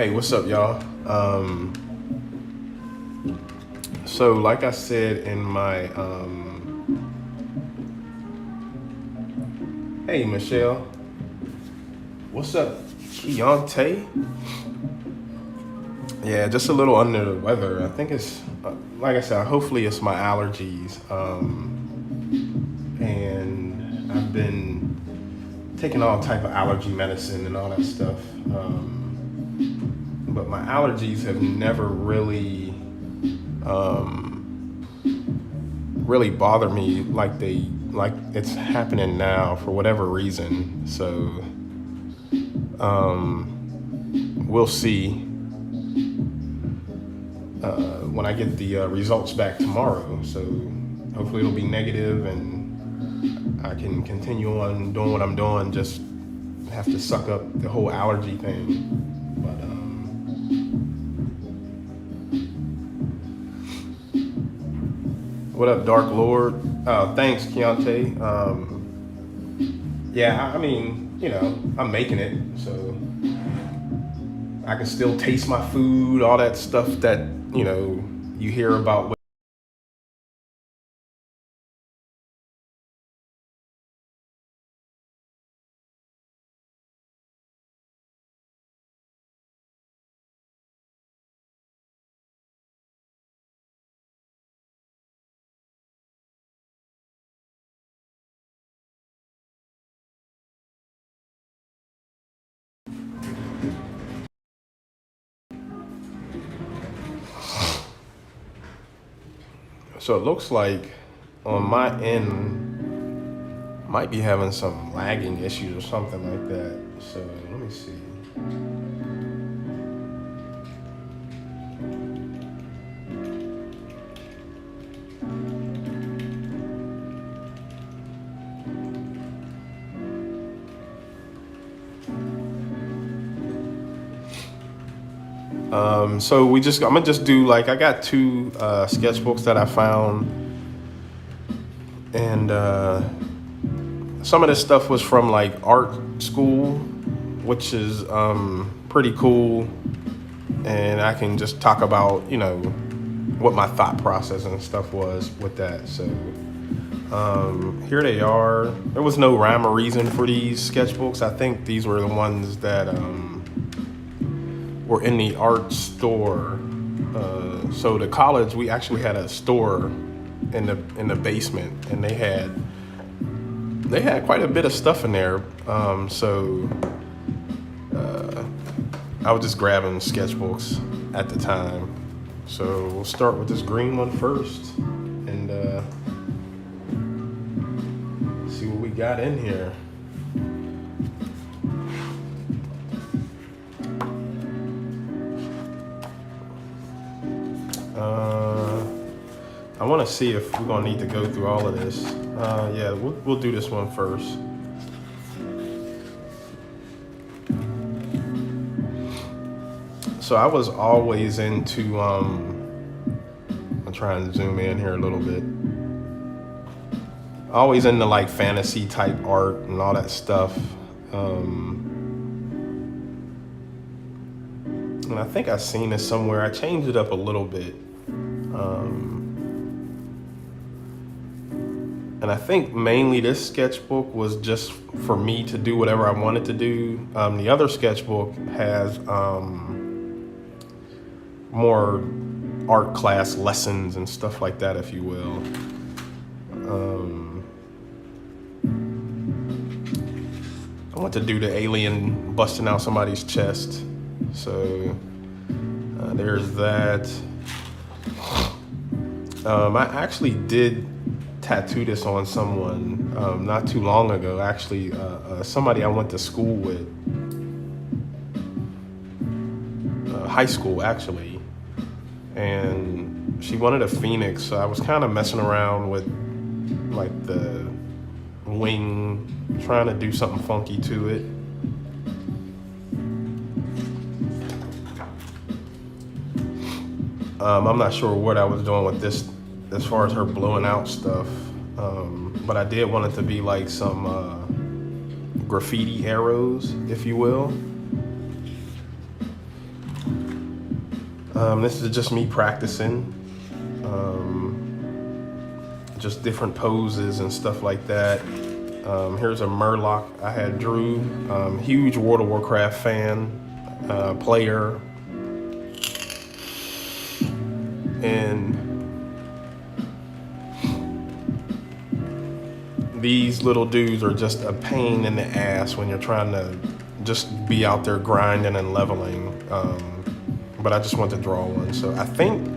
Hey, what's up, y'all? So like I said in my, hey, Michelle, what's up, Keontae? Yeah, just a little under the weather. I think it's, like I said, hopefully it's my allergies. And I've been taking all type of allergy medicine and all that stuff. But my allergies have never really bothered me like it's happening now for whatever reason. So we'll see when I get the results back tomorrow. So hopefully it'll be negative and I can continue on doing what I'm doing. Just have to suck up the whole allergy thing. But what up, Dark Lord? Thanks, Keontae. Yeah, I mean, I'm making it, so I can still taste my food, all that stuff that, you hear about. So it looks like on my end, might be having some lagging issues or something like that. So let me see. So I'm gonna just do I got two sketchbooks that I found, and some of this stuff was from like art school, which is pretty cool, and I can just talk about what my thought process and stuff was with that. So here they are. There was no rhyme or reason for these sketchbooks. I think these were the ones that were in the art store. So the college, we actually had a store in the basement, and they had quite a bit of stuff in there. So I was just grabbing sketchbooks at the time. So we'll start with this green one first, and see what we got in here. I want to see if we're gonna need to go through all of this. Yeah, we'll do this one first. So I was always into I'm trying to zoom in here a little bit. Always into like fantasy type art and all that stuff. And I think I've seen this somewhere. I changed it up a little bit. And I think mainly this sketchbook was just for me to do whatever I wanted to do. The other sketchbook has more art class lessons and stuff like that, if you will. I want to do the alien busting out somebody's chest. So there's that. I actually did tattoo this on someone not too long ago. Actually, somebody I went to school with, high school actually, and she wanted a phoenix. So I was kind of messing around with like the wing, trying to do something funky to it. I'm not sure what I was doing with this as far as her blowing out stuff, but I did want it to be like some graffiti arrows, if you will. This is just me practicing. Just different poses and stuff like that. Here's a Murloc I had drew. Huge World of Warcraft fan, player. And these little dudes are just a pain in the ass when you're trying to just be out there grinding and leveling. But I just want to draw one. So I think,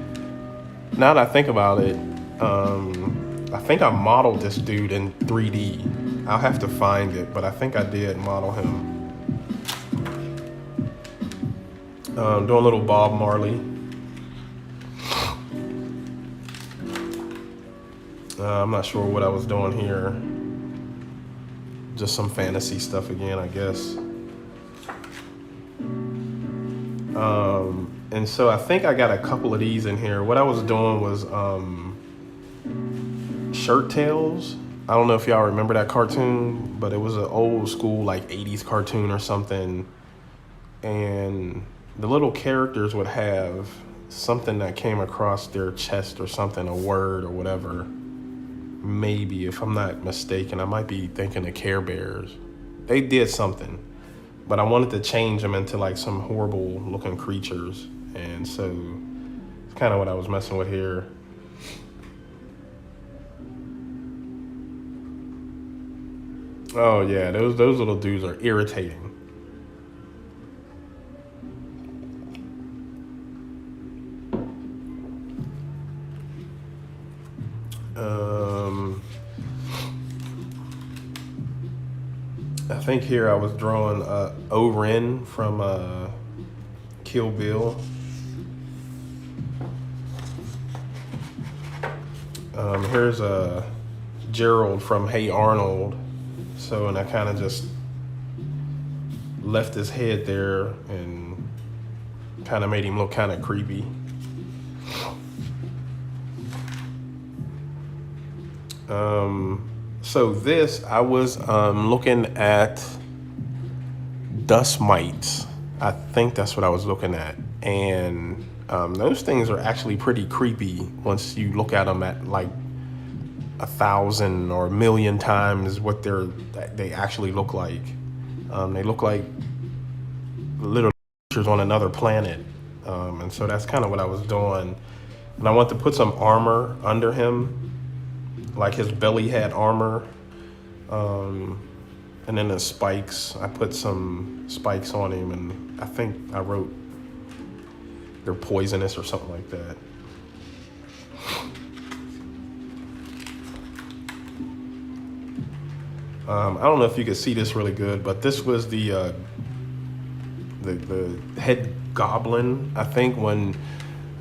now that I think about it, I think I modeled this dude in 3D. I'll have to find it, but I think I did model him. Doing a little Bob Marley. I'm not sure what I was doing here. Just some fantasy stuff again, I guess. And so I think I got a couple of these in here. What I was doing was Shirt Tails. I don't know if y'all remember that cartoon, but it was an old school like 80s cartoon or something. And the little characters would have something that came across their chest or something, a word or whatever. Maybe, if I'm not mistaken, I might be thinking of Care Bears. They did something, but I wanted to change them into like some horrible looking creatures. And so it's kind of what I was messing with here. Oh yeah, those little dudes are irritating. I think here I was drawing Oren from Kill Bill. Here's Gerald from Hey Arnold. So, and I kind of just left his head there and kind of made him look kind of creepy. So this, I was looking at dust mites. I think that's what I was looking at. And those things are actually pretty creepy once you look at them at like 1,000 or 1,000,000 times what they actually look like. They look like little creatures on another planet. And so that's kind of what I was doing. And I want to put some armor under him. Like his belly had armor. And then the spikes, I put some spikes on him, and I think I wrote they're poisonous or something like that. I don't know if you can see this really good, but this was the head goblin. I think when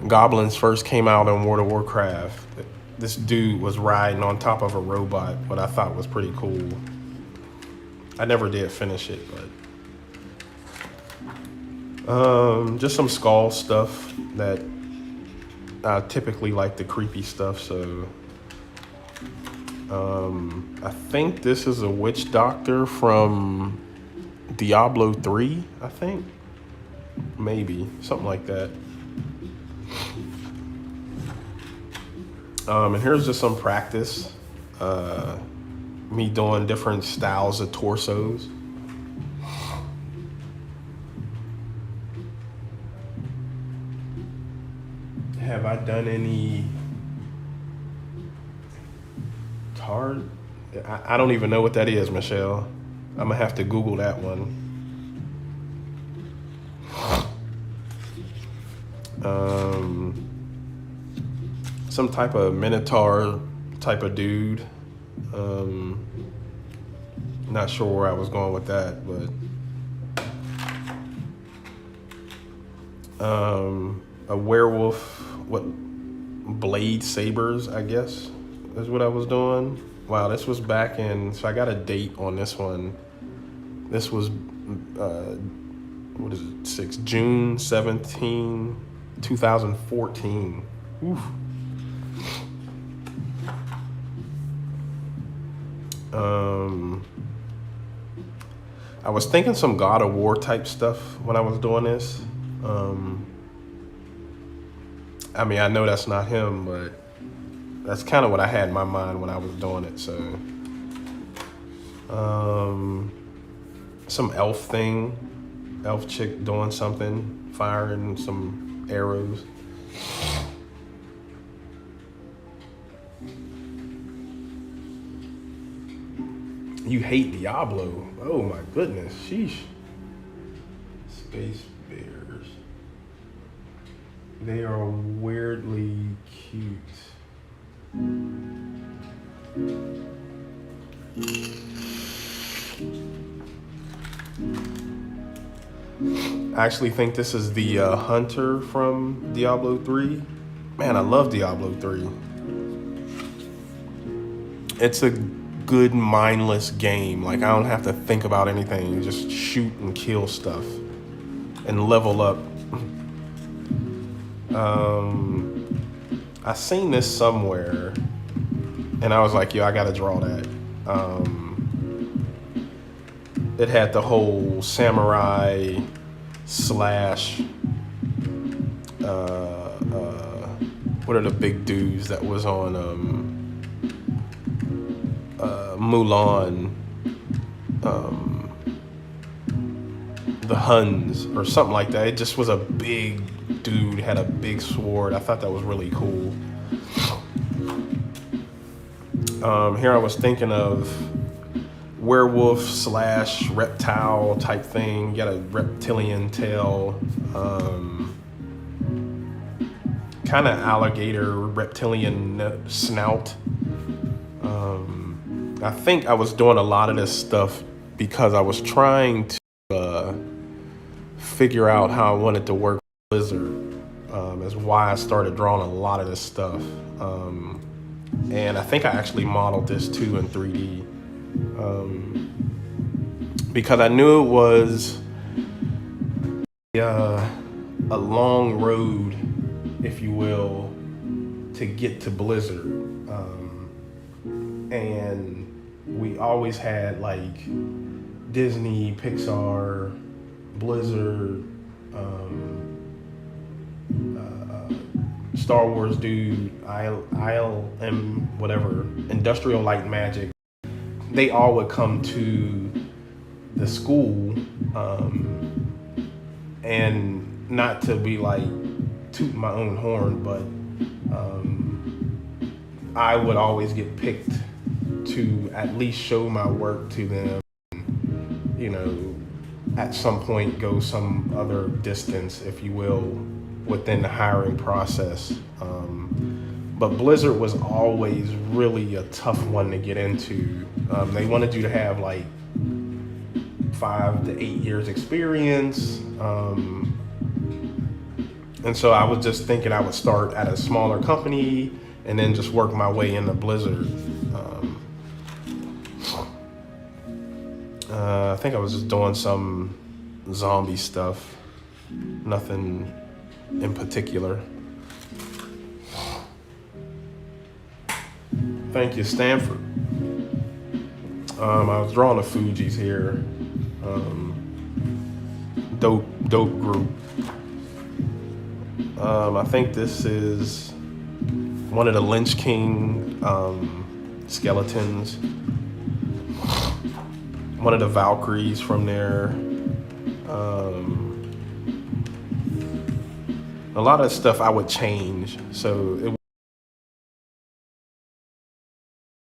goblins first came out in World of Warcraft, this dude was riding on top of a robot, what I thought was pretty cool. I never did finish it, but just some skull stuff that I typically like, the creepy stuff. So I think this is a witch doctor from Diablo 3, I think. Maybe, something like that. And here's just some practice. Me doing different styles of torsos. Have I done any card? I don't even know what that is, Michelle. I'm gonna have to Google that one. Some type of Minotaur type of dude. Not sure where I was going with that, but a werewolf, what, blade sabers, I guess, is what I was doing. Wow, this was back in, so I got a date on this one. This was, what is it, June 17, 2014. Oof. I was thinking some God of War type stuff when I was doing this. I mean, I know that's not him, but that's kind of what I had in my mind when I was doing it. So, some elf thing, elf chick doing something, firing some arrows. You hate Diablo? Oh my goodness, sheesh. Space bears. They are weirdly cute. I actually think this is the hunter from Diablo 3. Man, I love Diablo 3. It's a good mindless game. Like, I don't have to think about anything. Just shoot and kill stuff and level up. I seen this somewhere and I was like, yo, I gotta draw that. It had the whole samurai slash what are the big dudes that was on Mulan, the Huns or something like that. It just was a big dude, had a big sword. I thought that was really cool. Here I was thinking of werewolf slash reptile type thing. You got a reptilian tail, kind of alligator reptilian snout. I think I was doing a lot of this stuff because I was trying to figure out how I wanted to work with Blizzard. Is why I started drawing a lot of this stuff. And I think I actually modeled this too in 3D. Because I knew it was a long road, if you will, to get to Blizzard. And we always had like Disney, Pixar, Blizzard, Star Wars dude, ILM, whatever, Industrial Light Magic. They all would come to the school, and not to be like tooting my own horn, but I would always get picked to at least show my work to them, you know, at some point go some other distance, if you will, within the hiring process. But Blizzard was always really a tough one to get into. They wanted you to have like 5 to 8 years experience. And so I was just thinking I would start at a smaller company and then just work my way into Blizzard. I think I was just doing some zombie stuff, nothing in particular. Thank you, Stanford. I was drawing the Fugees here. Dope group. I think this is one of the Lynch King skeletons. One of the Valkyries from there. A lot of stuff I would change, so it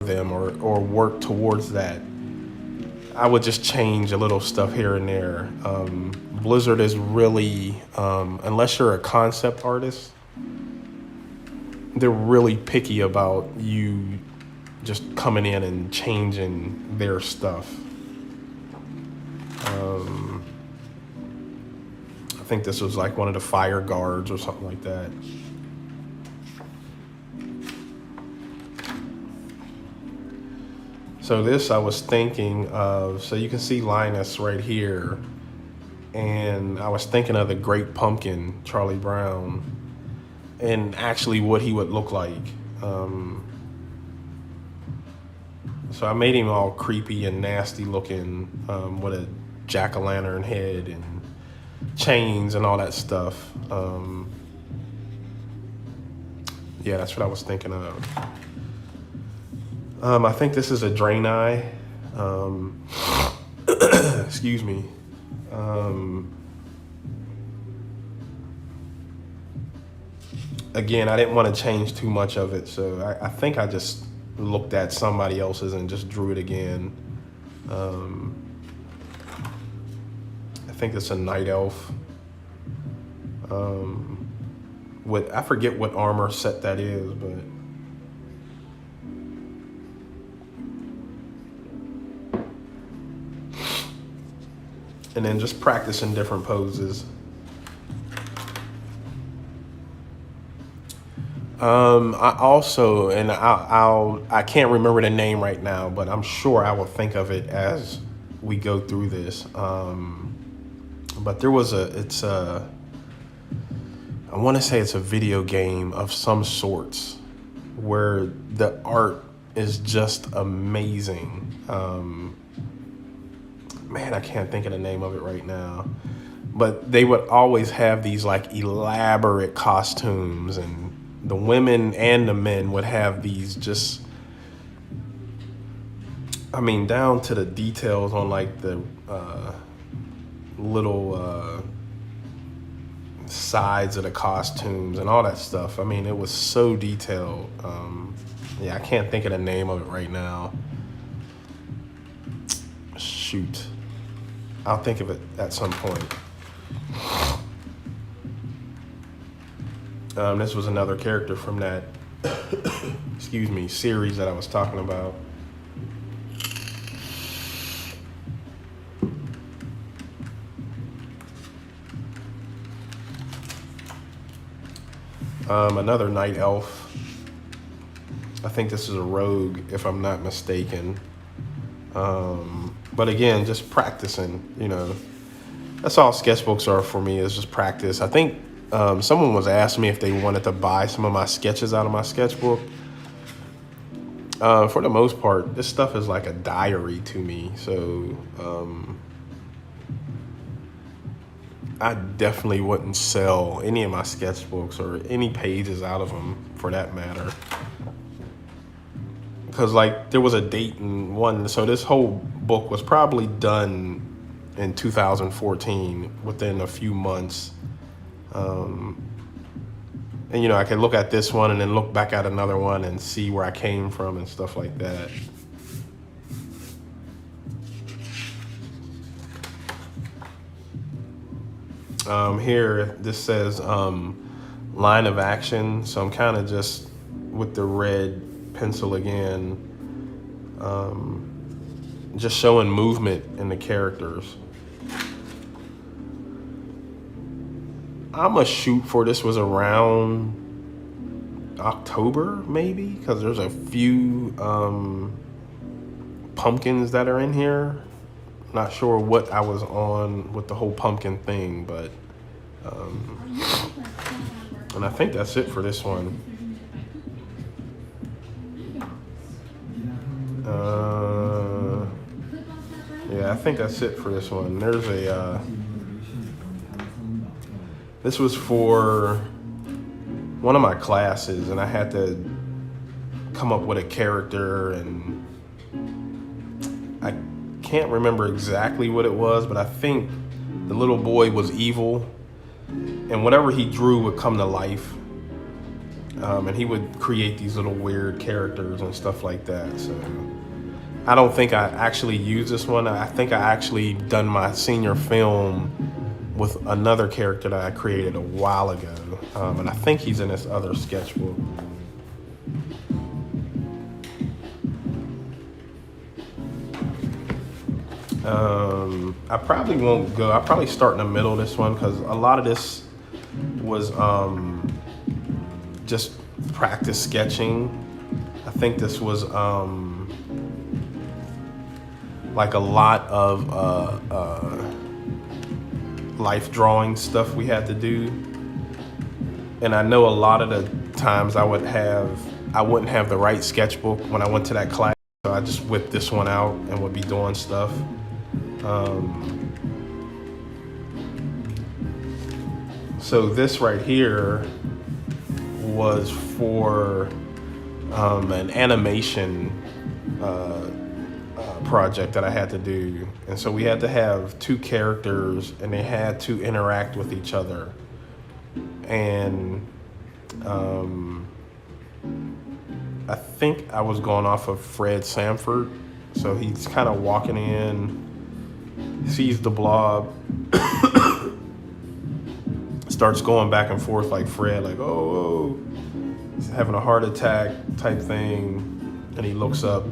them or work towards that. I would just change a little stuff here and there. Blizzard is really, unless you're a concept artist, they're really picky about you just coming in and changing their stuff. I think this was like one of the fire guards or something like that. So this I was thinking of, so you can see Linus right here. And I was thinking of the Great Pumpkin, Charlie Brown, and actually what he would look like. So I made him all creepy and nasty looking, with a jack-o'-lantern head and chains and all that stuff. Yeah, that's what I was thinking of. I think this is a drain eye. Excuse me. Again, I didn't want to change too much of it, so I think I just looked at somebody else's and just drew it again. I think it's a night elf. I forget what armor set that is, but and then just practicing different poses. I also, and I can't remember the name right now, but I'm sure I will think of it as we go through this. But there was I want to say it's a video game of some sorts where the art is just amazing. Man, I can't think of the name of it right now. But they would always have these like elaborate costumes, and the women and the men would have these just, I mean, down to the details on like the little sides of the costumes and all that stuff. I mean, it was so detailed. Yeah, I can't think of the name of it right now. Shoot. I'll think of it at some point. This was another character from that, excuse me, series that I was talking about. Another night elf. I think this is a rogue, if I'm not mistaken. But again, just practicing, you know. That's all sketchbooks are for me, is just practice. I think someone was asking me if they wanted to buy some of my sketches out of my sketchbook. For the most part, this stuff is like a diary to me. So I definitely wouldn't sell any of my sketchbooks or any pages out of them, for that matter. Because like there was a date in one, so this whole book was probably done in 2014, within a few months. And you know, I could look at this one and then look back at another one and see where I came from and stuff like that. Here, this says line of action. So I'm kind of just with the red pencil again, just showing movement in the characters. I'm gonna shoot for this was around October, maybe, because there's a few pumpkins that are in here. Not sure what I was on with the whole pumpkin thing, but and I think that's it for this one. Yeah, I think that's it for this one. There's a this was for one of my classes, and I had to come up with a character, and I can't remember exactly what it was, but I think the little boy was evil, and whatever he drew would come to life. And he would create these little weird characters and stuff like that. So I don't think I actually used this one. I think I actually done my senior film with another character that I created a while ago. And I think he's in this other sketchbook. I probably won't go. I'll probably start in the middle of this one, because a lot of this was just practice sketching. I think this was like a lot of life drawing stuff we had to do. And I know a lot of the times I wouldn't have the right sketchbook when I went to that class. So I just whipped this one out and would be doing stuff. So this right here was for an animation project that I had to do. And so we had to have two characters and they had to interact with each other. And I think I was going off of Fred Sanford. So he's kind of walking in, sees the blob, starts going back and forth like Fred, like, oh, he's having a heart attack type thing. And he looks up,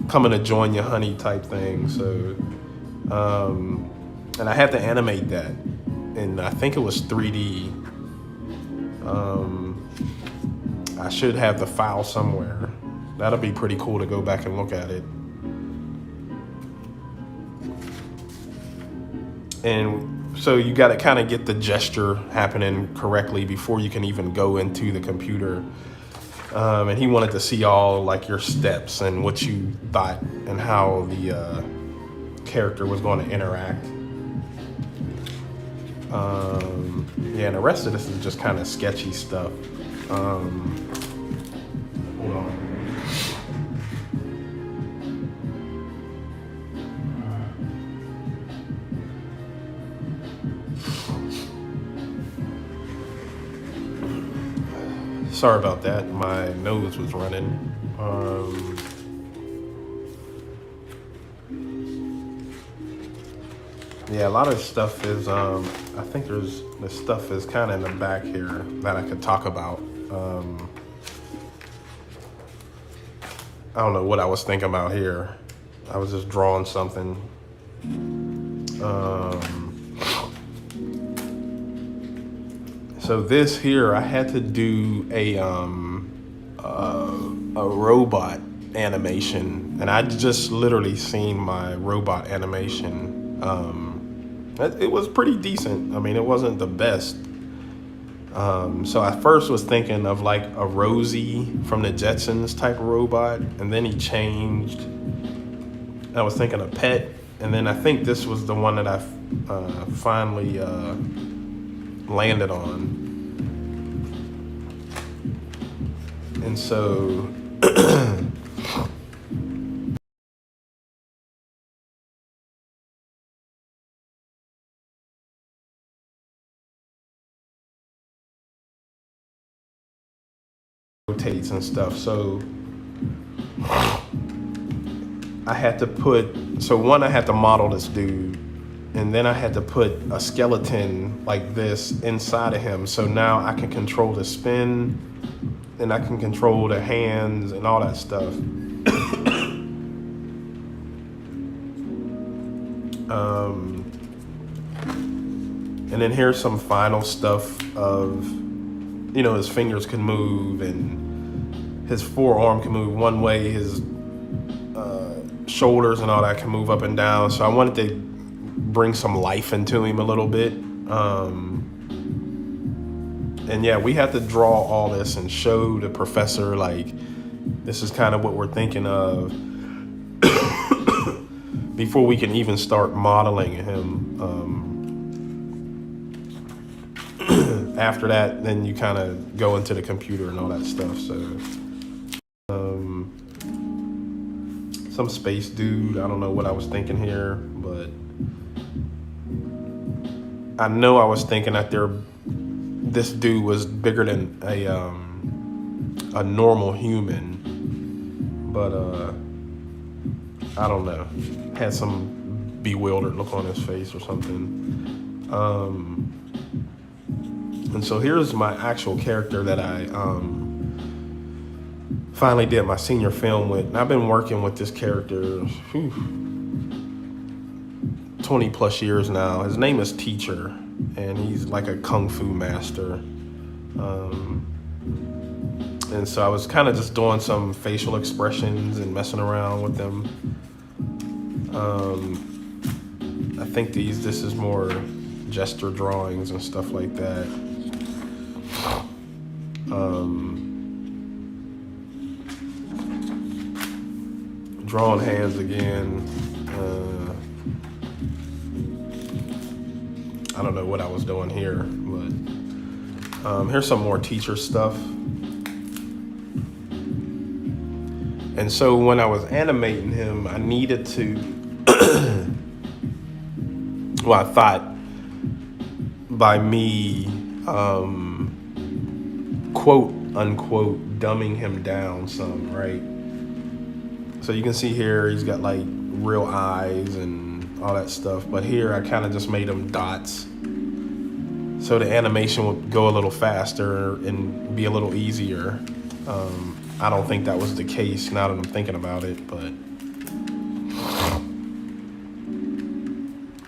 coming to join you, honey type thing. So, and I had to animate that. And I think it was 3D. I should have the file somewhere. That'll be pretty cool to go back and look at it. And so you got to kind of get the gesture happening correctly before you can even go into the computer. And he wanted to see all like your steps and what you thought and how the character was going to interact. Yeah, and the rest of this is just kind of sketchy stuff. Hold on. Sorry about that. My nose was running. Yeah, a lot of stuff is, I think this stuff is kind of in the back here that I could talk about. I don't know what I was thinking about here. I was just drawing something. So this here, I had to do a robot animation, and I just literally seen my robot animation. It was pretty decent. I mean, it wasn't the best. So I first was thinking of like a Rosie from the Jetsons type of robot, and then he changed. I was thinking a Pet, and then I think this was the one that I finally landed on. And so rotates and stuff. So I had to I had to model this dude, and then I had to put a skeleton like this inside of him. So now I can control the spin, and I can control the hands and all that stuff. And then here's some final stuff of, his fingers can move and his forearm can move one way, his shoulders and all that can move up and down. So I wanted to bring some life into him a little bit. And yeah, we had to draw all this and show the professor, like, this is kind of what we're thinking of before we can even start modeling him. After that, then you kind of go into the computer and all that stuff. So, some space dude, I don't know what I was thinking here, but I know I was thinking that this dude was bigger than a normal human, but I don't know, had some bewildered look on his face or something. And so here's my actual character that I finally did my senior film with. And I've been working with this character 20 plus years now. His name is Teacher, and he's like a kung fu master. And so I was kind of just doing some facial expressions and messing around with them. I think this is more gesture drawings and stuff like that. Drawing hands again. I don't know what I was doing here, but Here's some more teacher stuff. And so when I was animating him, I needed to, well, I thought by me, quote unquote, dumbing him down some, right? So you can see here, he's got like real eyes and all that stuff. But here I kind of just made him dots. So the animation would go a little faster and be a little easier. I don't think that was the case now that I'm thinking about it, but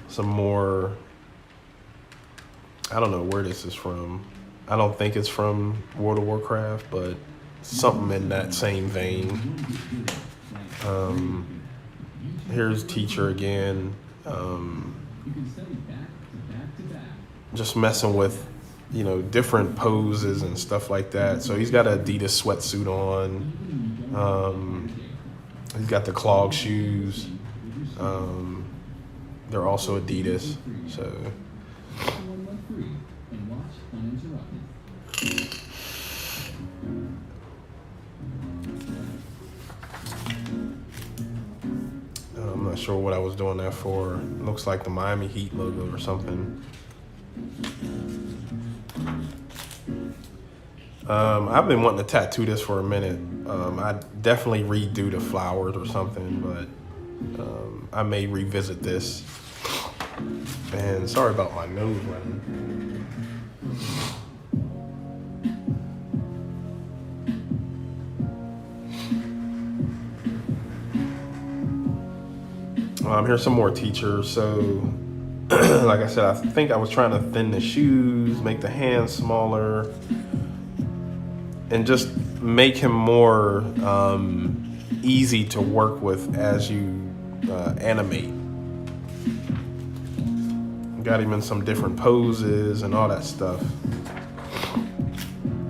some more, I don't know where this is from. I don't think it's from World of Warcraft, but something in that same vein. Here's teacher again. Just messing with, you know, different poses and stuff like that. So he's got an Adidas sweatsuit on. He's got the clog shoes. They're also Adidas. So I'm not sure what I was doing that for. Looks like the Miami Heat logo or something. I've been wanting to tattoo this for a minute. I'd definitely redo the flowers or something, but I may revisit this. And sorry about my nose running. Here's some more teachers. So, like I said, I think I was trying to thin the shoes, make the hands smaller, and just make him more easy to work with as you animate. Got him in some different poses and all that stuff.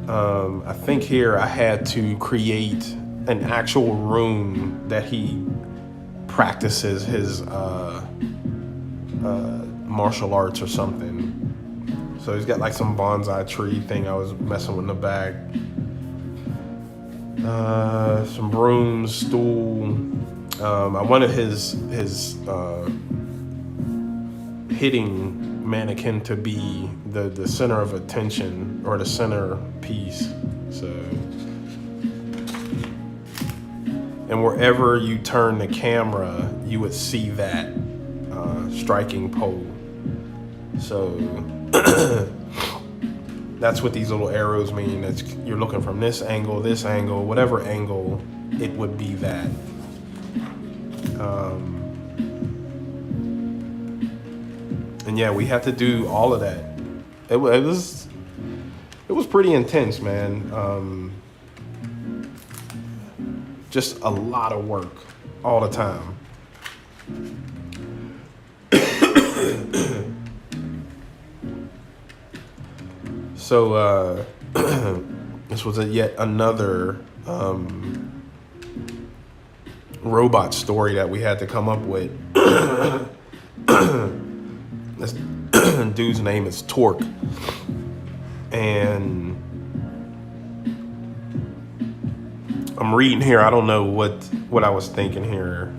I think here I had to create an actual room that he practices his martial arts or something. So he's got like some bonsai tree thing I was messing with in the back. Some brooms, stool. I wanted his hitting mannequin to be the center of attention, or the center piece. So, and wherever you turn the camera, you would see that striking pole. So that's what these little arrows mean. You're looking from this angle, whatever angle, it would be that. And yeah, we had to do all of that. It was pretty intense, man. Just a lot of work all the time. So this was yet another robot story that we had to come up with. This dude's name is Torque, and I'm reading here. I don't know what I was thinking here.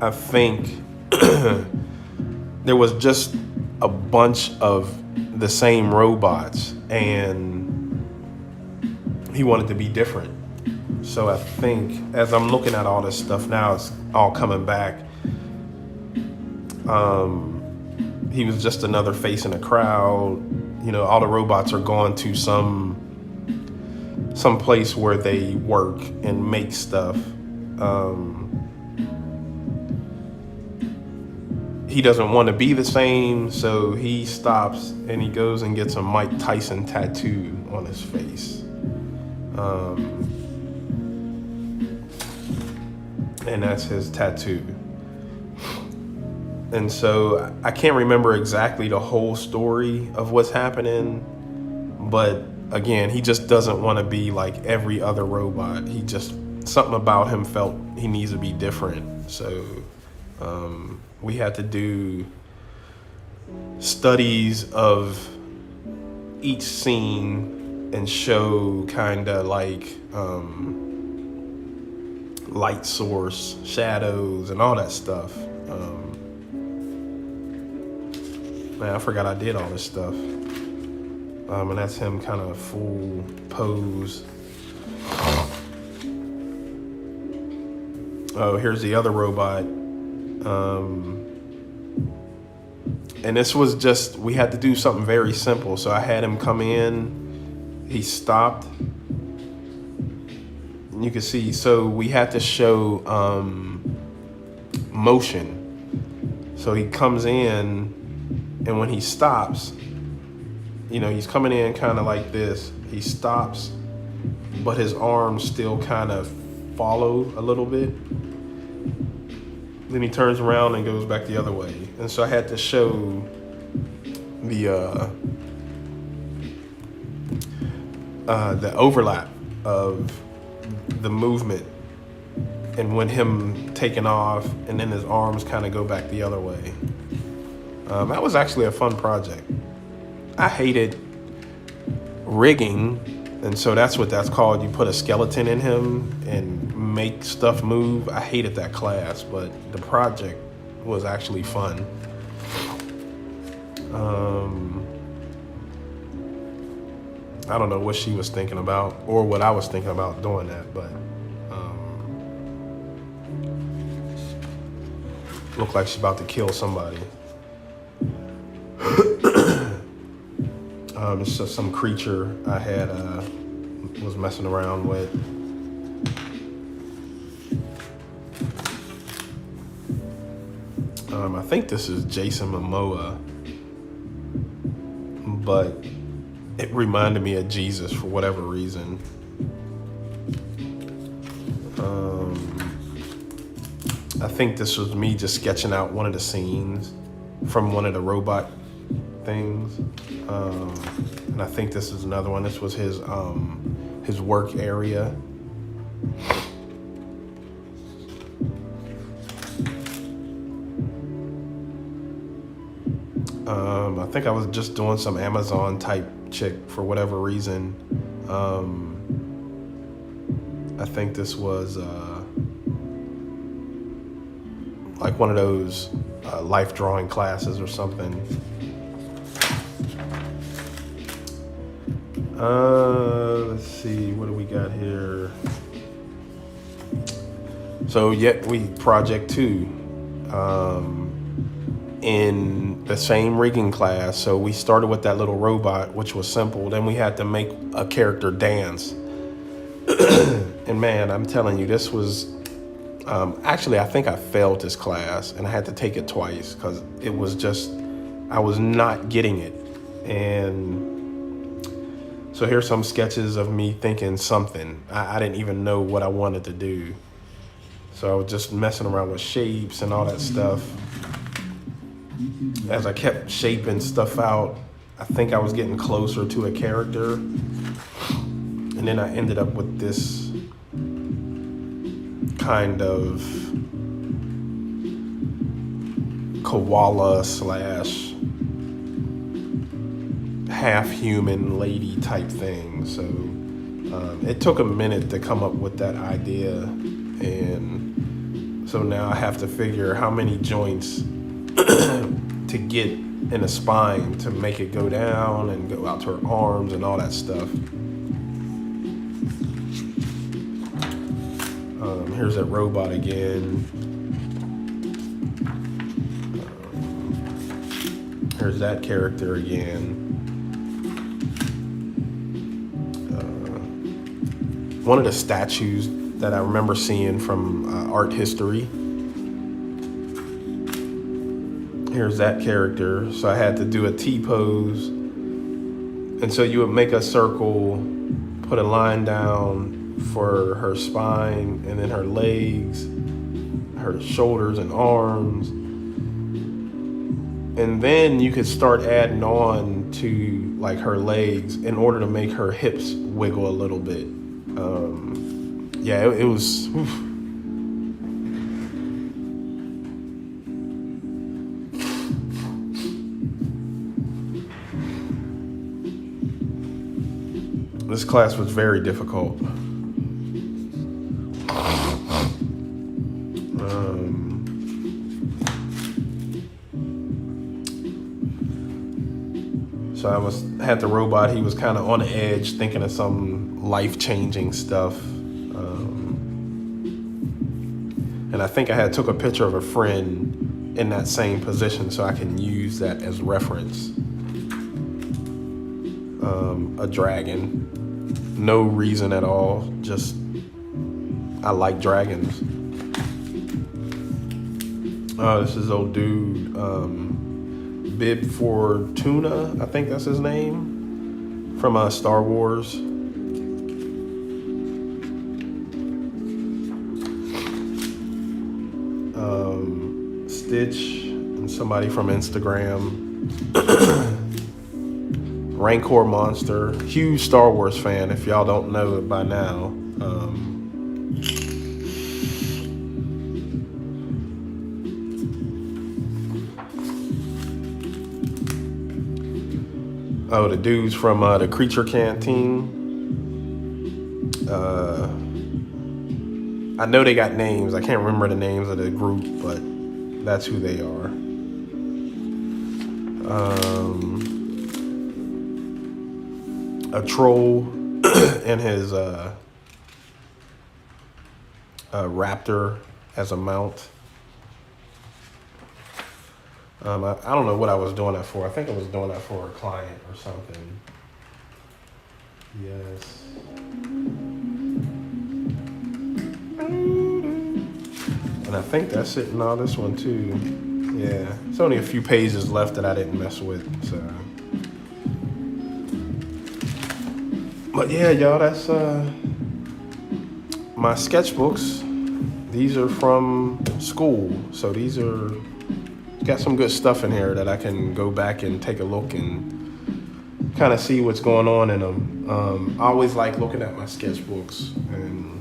I think there was just a bunch of the same robots, and he wanted to be different. So I think as I'm looking at all this stuff now, it's all coming back. He was just another face in a crowd. You know, all the robots are going to some place where they work and make stuff. He doesn't want to be the same, so he stops and he goes and gets a Mike Tyson tattoo on his face. And that's his tattoo. And so I can't remember exactly the whole story of what's happening, but again, he just doesn't want to be like every other robot. Something about him felt he needs to be different. So we had to do studies of each scene and show kind of like light source, shadows, and all that stuff. Man, I forgot I did all this stuff. And that's him kind of full pose. Oh, here's the other robot. And this was just, we had to do something very simple. So I had him come in, he stopped. And you can see, so we had to show motion. So he comes in, and when he stops, you know, he's coming in kind of like this. He stops, but his arms still kind of follow a little bit. Then he turns around and goes back the other way. And so I had to show the overlap of the movement, and when him taking off and then his arms kind of go back the other way. That was actually a fun project. I hated rigging, and so that's what that's called. You put a skeleton in him and make stuff move. I hated that class, but the project was actually fun. I don't know what she was thinking about or what I was thinking about doing that, but looked like she's about to kill somebody. It's just some creature I had was messing around with. I think this is Jason Momoa, but it reminded me of Jesus for whatever reason. I think this was me just sketching out one of the scenes from one of the robot things. And I think this is another one. This was his work area. I think I was just doing some Amazon type chick for whatever reason. I think this was like one of those life drawing classes or something. Let's see, what do we got here? So project 2 in the same rigging class. So we started with that little robot, which was simple. Then we had to make a character dance. And man, I'm telling you, this was actually, I think I failed this class and I had to take it twice because it was just, I was not getting it. And so here's some sketches of me thinking something. I didn't even know what I wanted to do. So I was just messing around with shapes and all that stuff. As I kept shaping stuff out, I think I was getting closer to a character. And then I ended up with this kind of koala / half human lady type thing. So it took a minute to come up with that idea, and so now I have to figure how many joints to get in a spine to make it go down and go out to her arms and all that stuff. Here's that robot again. Here's that character again. One of the statues that I remember seeing from art history. Here's that character. So I had to do a T-pose. And so you would make a circle, put a line down for her spine, and then her legs, her shoulders and arms. And then you could start adding on to like her legs in order to make her hips wiggle a little bit. It was... Oof. class was very difficult. So I had the robot. He was kind of on the edge, thinking of some life-changing stuff. And I think I had took a picture of a friend in that same position so I can use that as reference. A dragon. No reason at all. Just, I like dragons. Oh, this is old dude. Bib Fortuna, I think that's his name. From Star Wars. Stitch and somebody from Instagram. Rancor Monster, huge Star Wars fan if y'all don't know it by now. Oh, the dudes from the Creature Canteen. I know they got names. I can't remember the names of the group, but that's who they are. A troll and his raptor as a mount. I don't know what I was doing that for. I think I was doing that for a client or something. Yes. And I think that's it in all this one too. Yeah, it's only a few pages left that I didn't mess with, so. But yeah, y'all, that's my sketchbooks. These are from school, so these are got some good stuff in here that I can go back and take a look and kind of see what's going on in them. I always like looking at my sketchbooks and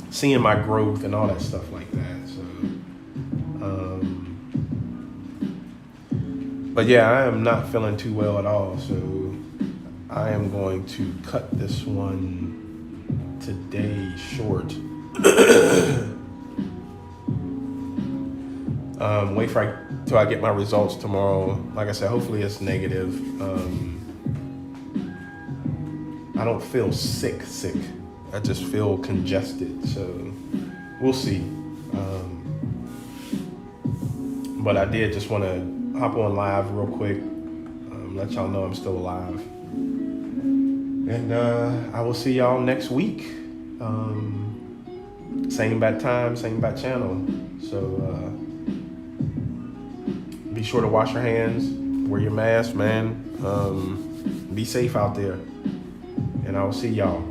seeing my growth and all that stuff like that. So, but yeah, I am not feeling too well at all, so I am going to cut this one today short. Wait till I get my results tomorrow. Like I said, hopefully it's negative. I don't feel sick. I just feel congested, so we'll see. But I did just want to hop on live real quick, let y'all know I'm still alive. And I will see y'all next week. Same bad time, same bad channel. So be sure to wash your hands, wear your mask, man. Be safe out there. And I will see y'all.